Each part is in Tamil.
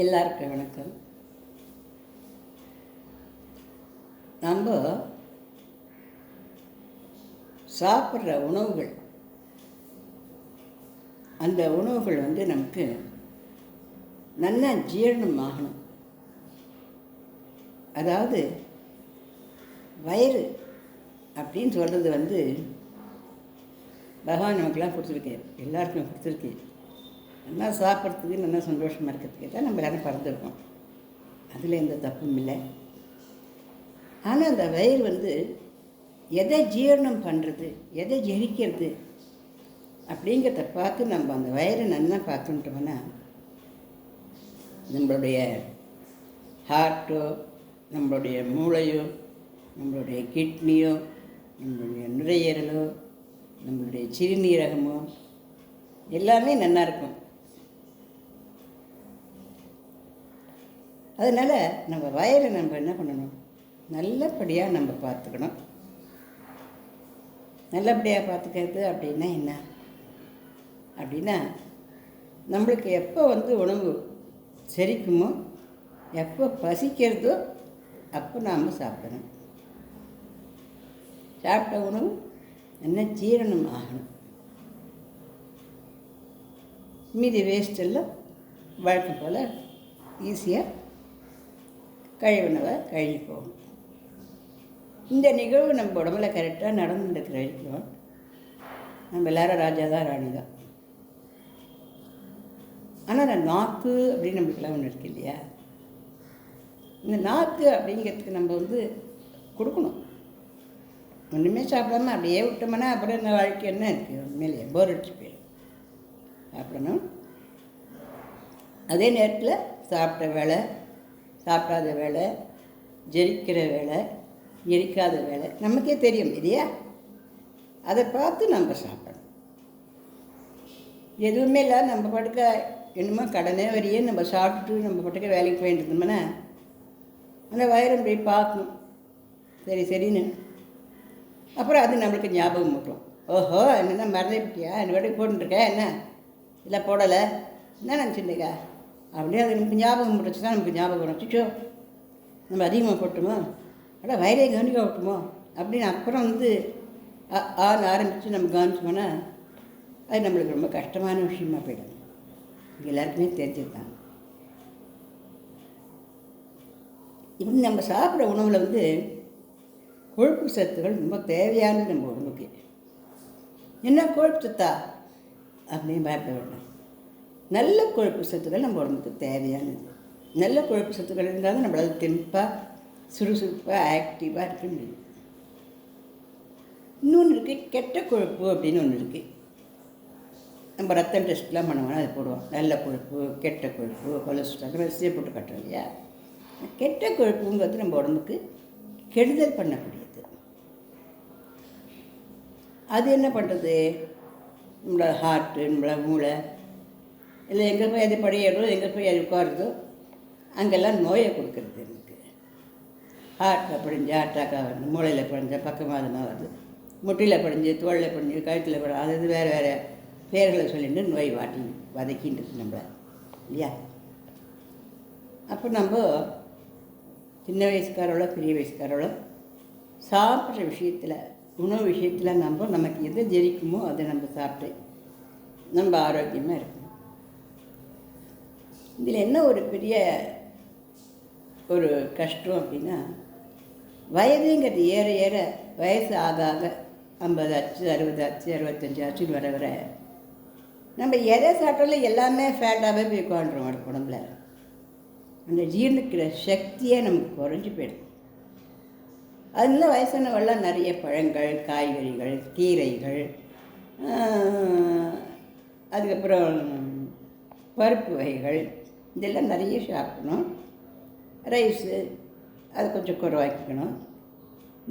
எல்லாருக்கும் வணக்கம். நம்ம சாப்பிட்ற உணவுகள், அந்த உணவுகள் நமக்கு நல்லா ஜீரணம் ஆகணும். அதாவது வயிறு அப்படின்னு சொல்கிறது பகவான் நமக்கெல்லாம் கொடுத்துருக்கேன், எல்லாருக்குமே கொடுத்துருக்கேன். நல்லா சாப்பிட்றதுக்கு நல்லா சந்தோஷமாக இருக்கிறதுக்கே தான் நம்ம எல்லாரும் பிறந்திருக்கோம். அதில் எந்த தப்பும் இல்லை. ஆனால் அந்த வயிறு எதை ஜீரணம் பண்ணுறது, எதை ஜெரிக்கிறது அப்படிங்கிறத பார்த்து நம்ம அந்த வயிறை நல்லா பார்த்துட்டோம்னா நம்மளுடைய ஹார்ட்டோ, நம்மளுடைய மூளையோ, நம்மளுடைய கிட்னியோ, நம்மளுடைய நுரையீரலோ, நம்மளுடைய சிறுநீரகமோ எல்லாமே நல்லா இருக்கும். அதனால் நம்ம வயிறை நம்ம என்ன பண்ணணும், நல்லபடியாக நம்ம பார்த்துக்கணும். நல்லபடியாக பார்த்துக்கிறது அப்படின்னா என்ன அப்படின்னா, நம்மளுக்கு எப்போ உணவு செரிக்குமோ, எப்போ பசிக்கிறதோ அப்போ நாம் சாப்பிடணும். சாப்பிட்ட உணவு என்ன ஜீரணம் ஆகணும். மீதி வேஸ்டெல்லாம் வழக்கம் போல் ஈஸியாக கழிவுணவை கழுவி போகும். இந்த நிகழ்வு நம்ம உடம்புல கரெக்டாக நடந்துருக்கிற வரைக்கும் நம்ம எல்லாரும் ராஜா தான், ராணி தான். ஆனால் அந்த நாக்கு அப்படின்னு நம்மளுக்கெல்லாம் ஒன்று இருக்கு இல்லையா, இந்த நாக்கு அப்படிங்கிறதுக்கு நம்ம கொடுக்கணும். ஒன்றுமே சாப்பிடாம அப்படியே விட்டோம்னா அப்புறம் இந்த வாழ்க்கை என்ன இருக்குது, உண்மையிலேயே போர் அடிச்சு போயிடும். சாப்பிடணும். அதே நேரத்தில் சாப்பிட்ட வேலை, சாப்பிடாத வேலை, ஜெரிக்கிற வேலை, எரிக்காத வேலை நமக்கே தெரியும் இல்லையா. அதை பார்த்து நம்ம சாப்பிடணும். எதுவுமே இல்லை, நம்ம படுக்க என்னமோ கடனே வரையே நம்ம சாப்பிட்டுட்டு நம்ம படுக்க வேலைக்கு போயிட்டு இருந்தோம்னா அந்த வயிறு போய் பார்க்கணும், சரி சரின்னு. அப்புறம் அது நம்மளுக்கு ஞாபகம் மட்டும், ஓஹோ என்னென்ன மறந்துட்டியா, என்ன வேலைக்கு போட்டுருக்க, என்ன இல்லை போடலை, என்ன நினச்சிருந்தேக்கா அப்படியே அது நமக்கு ஞாபகம் முடிச்சு தான் நமக்கு ஞாபகம் வச்சுச்சோ நம்ம அதிகமாக போட்டுமோ, அட வயிறே கவனிக்க விட்டுமோ அப்படின்னு அப்புறம் ஆறு ஆரம்பித்து நம்ம கவனிச்சோம்னா அது நம்மளுக்கு ரொம்ப கஷ்டமான விஷயமா போயிடும். எல்லாருக்குமே தெரிஞ்சுருக்காங்க. இப்படி நம்ம சாப்பிட்ற உணவில் கொழுப்பு சத்துக்கள் ரொம்ப தேவையானது நம்ம உடம்புக்கு. என்ன கொழுப்பு சத்தா அப்படின்னு பயப்பட வேண்டாம். நல்ல கொழுப்பு சத்துக்கள் நம்ம உடம்புக்கு தேவையானது. நல்ல கொழுப்பு சத்துக்கள் இருந்தால் தான் நம்மளால் தெம்பாக, சுறுசுறுப்பாக, ஆக்டிவாக இருக்க முடியும். இன்னொன்று இருக்குது, கெட்ட கொழுப்பு அப்படின்னு ஒன்று இருக்குது. நம்ம ரத்தம் டெஸ்ட்லாம் பண்ணுவோம்னா அது போடுவோம், நல்ல கொழுப்பு, கெட்ட கொழுப்பு, கொலஸ்ட்ரால் வரிசையை போட்டு கட்டுறோம் இல்லையா. கெட்ட கொழுப்புங்கிறது நம்ம உடம்புக்கு கெடுதல் பண்ணக்கூடியது. அது என்ன பண்ணுறது, நம்மளோட ஹார்ட்டு, நம்மளோட மூளை இல்லை எங்கே போய் அது படியேறோ, எங்கே போய் அது உட்காருதோ அங்கெல்லாம் நோயை கொடுக்குறது. எனக்கு ஹார்ட்டில் படிஞ்சு அட்டாக்காக வருது, மூளையில் படிஞ்ச பக்கவாதமாக வருது, முட்டியில் படிஞ்சு, தோளில் படிஞ்சு, கழுத்தில் படி, அது வேறு வேறு பேர்களை சொல்லிட்டு நோய் வதக்கின்றது நம்மளை இல்லையா. அப்போ நம்ம சின்ன வயசுக்காரோளோ பெரிய வயசுக்காரோளோ சாப்பிட்ற விஷயத்தில், உணவு விஷயத்தில் நமக்கு எது ஜெரிக்குமோ அதை நம்ம சாப்பிட்டு நம்ம ஆரோக்கியமாக இருக்கணும். இதில் என்ன ஒரு பெரிய ஒரு கஷ்டம் அப்படின்னா, வயதுங்கிறது ஏற ஏற, வயசு ஆக ஆக 50 ஆச்சு, 60 ஆச்சு, 65 ஆச்சுன்னு வர வர நம்ம எதை சாப்பிட்டாலும் எல்லாமே ஃபேட்டாகவே போய் உட்காந்துரும் உடம்புல. அந்த ஜீர்ணிக்கிற சக்தியே நமக்கு குறைஞ்சி போயிடும். அதனால வயசானவெல்லாம் நிறைய பழங்கள், காய்கறிகள், கீரைகள், அதுக்கப்புறம் பருப்பு வகைகள் இதெல்லாம் நிறைய சாப்பிடணும். ரைஸு அது கொஞ்சம் குறைவாக்கிக்கணும்.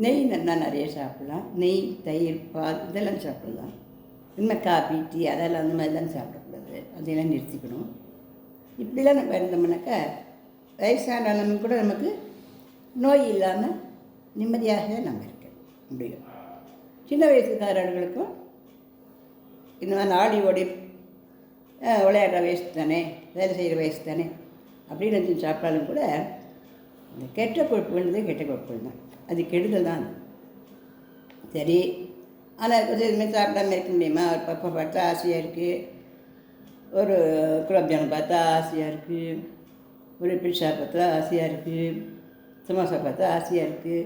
நெய் நல்லா நிறைய சாப்பிட்லாம். நெய், தயிர், பால் இதெல்லாம் சாப்பிடலாம். இன்னும் காபி, டீ அதெல்லாம் அந்த மாதிரிலாம் சாப்பிடக்கூடாது, அதையெல்லாம் நிறுத்திக்கணும். இப்படிலாம் நம்ம இருந்தோம்னாக்கா வயசானாலும் கூட நமக்கு நோய் இல்லாமல் நிம்மதியாக நம்ம இருக்க முடியும். சின்ன வயசுக்காரர்களுக்கும் இந்த மாதிரி ஆடி ஓடி விளையாடுற வயசு தானே, வேலை செய்கிற வயசு தானே, அப்படின்னு நினச்சி சாப்பிட்டாலும் கூட இந்த கெட்ட கொழுப்புன்றது கெட்ட கொழுப்புகள் தான், அது கெடுதல் தான். சரி, ஆனால் கொஞ்சம் இதுமாதிரி சாப்பிடாம இருக்க முடியுமா? ஒரு பப்பை பார்த்தா ஆசையாக இருக்குது, ஒரு குலோப் ஜாமுன் பார்த்தா ஆசையாக இருக்குது, ஒரு பிட்சா பார்த்தா ஆசையாக இருக்குது, சமோசா பார்த்தா ஆசையாக இருக்குது,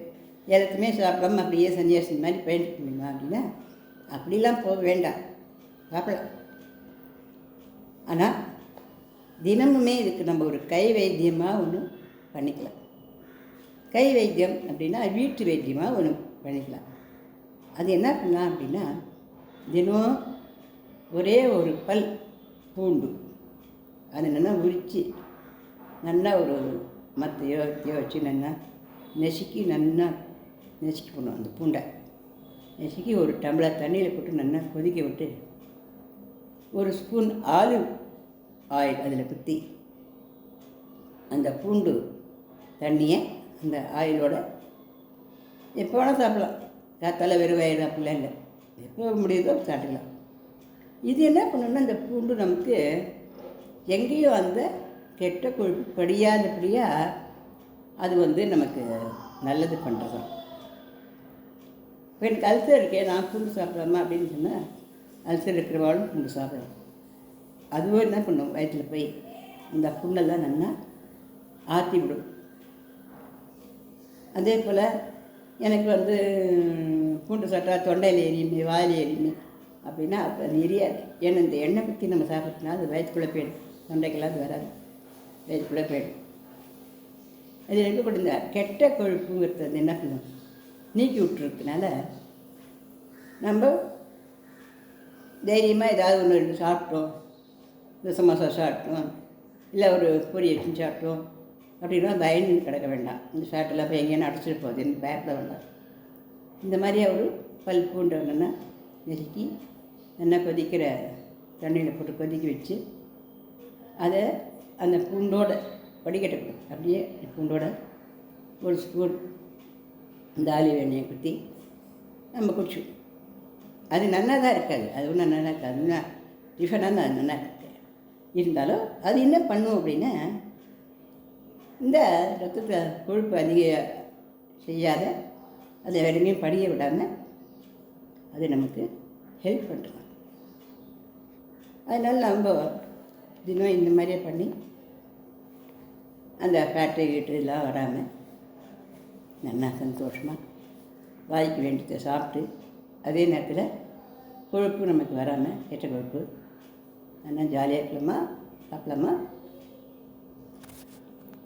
எல்லாத்தையுமே சாப்பிடாம அப்படியே சன்னியாசி மாதிரி பயணிக்க முடியுமா அப்படின்னா அப்படிலாம் போக வேண்டாம், சாப்பிடலாம். ஆனால் தினமுமே இதுக்கு நம்ம ஒரு கை வைத்தியமாக ஒன்று பண்ணிக்கலாம். கை வைத்தியம் அப்படின்னா வீட்டு வைத்தியமாக ஒன்று பண்ணிக்கலாம். அது என்ன பண்ணலாம் அப்படின்னா, தினம் ஒரே ஒரு பல் பூண்டு அதை நல்லா உரித்து நல்லா ஒரு மத்தையோ வச்சு நல்லா நெசுக்கி போடணும். அந்த பூண்டை நெசுக்கி ஒரு டம்ளர் தண்ணியில் போட்டு நல்லா கொதிக்க விட்டு ஒரு ஸ்பூன் ஆலிவ் ஆயில் அதில் குத்தி அந்த பூண்டு தண்ணியை அந்த ஆயிலோட எப்போ வேணால் சாப்பிடலாம். காத்தால வெறும் வயிறு அப்படிலாம் இல்லை, எப்போ முடியுதோ சாப்பிடலாம். இது என்ன பண்ணணும்னா, இந்த பூண்டு நமக்கு எங்கேயோ அந்த கெட்ட கொழுப்பு படியாதபடியாக அது நமக்கு நல்லது பண்ணுறதான். இப்போ எனக்கு அல்சர் இருக்கே, நான் பூண்டு சாப்பிட்லாமா அப்படின்னு சொன்னால் அல்சர் இருக்கிறவாலும் பூண்டு சாப்பிடலாம். அதுவும் என்ன பண்ணும், வயிற்றில் போய் இந்த புண்ணெல்லாம் நல்லா ஆற்றி விடும். அதே போல் எனக்கு பூண்டு சாப்பிட்டா தொண்டையில் எரியுமே, வாயில் எரியுமே அப்படின்னா அது எரியாது. ஏன்னா இந்த எண்ணெய் பற்றி நம்ம சாப்பிட்டோம்னா அது வயிற்றுக்குள்ளே போயிடும், தொண்டைக்கெல்லாம் அது வராது, வயிற்றுக்குள்ளே போயிடும். அது இருக்கக்கூடிய இந்த கெட்ட கொழுப்புங்கிறது என்ன பண்ணும், நீக்கி விட்டுருக்கனால நம்ம தைரியமாக ஏதாவது ஒன்று ரெண்டு சாப்பிட்டோம், இந்த சமோசா சாப்பிட்டோம், இல்லை ஒரு பொரியல் சாப்பிட்டோம் அப்படின்னா பயந்து கிடக்க வேண்டாம். இந்த சாப்பிட்டெல்லாம் போய் எங்கேயான அடைச்சிட்டு போகுது எனக்கு பயப்பட வேண்டாம். இந்த மாதிரியே ஒரு பல் பூண்டை ஒன்றுன்னா நெருக்கி நல்லா கொதிக்கிற தண்ணியில் போட்டு கொதிக்க வச்சு அதை அந்த பூண்டோட வடிகட்டக்கூடாது, அப்படியே பூண்டோட ஒரு ஸ்பூன் இந்த ஆலிவ் எண்ணெயை குத்தி நம்ம குடிச்சோம். அது நல்லா தான் இருக்காது, அது ஒன்றும் நல்லா இருக்காது, டிஃபனாக தான் அது நல்லா இருக்கு. இருந்தாலும் அது என்ன பண்ணும் அப்படின்னா, இந்த ரத்தத்தை கொழுப்பு அதிகம் செய்யாத அதை வேறுமே படிய விடாமல் அது நமக்கு ஹெல்ப் பண்ணுறது. அதனால் நம்ம தினம் இந்த மாதிரியே பண்ணி அந்த ஃபேட்டு கீட்டுலாம் வராமல் நல்லா சந்தோஷமாக வாய்க்கு வேண்டியதை சாப்பிட்டு, அதே நேரத்தில் கொழுப்பு நமக்கு வராமல் கெட்ட கொழுப்பு நல்லா ஜாலியாக இருக்கலாமா, சாப்பிடலாமா.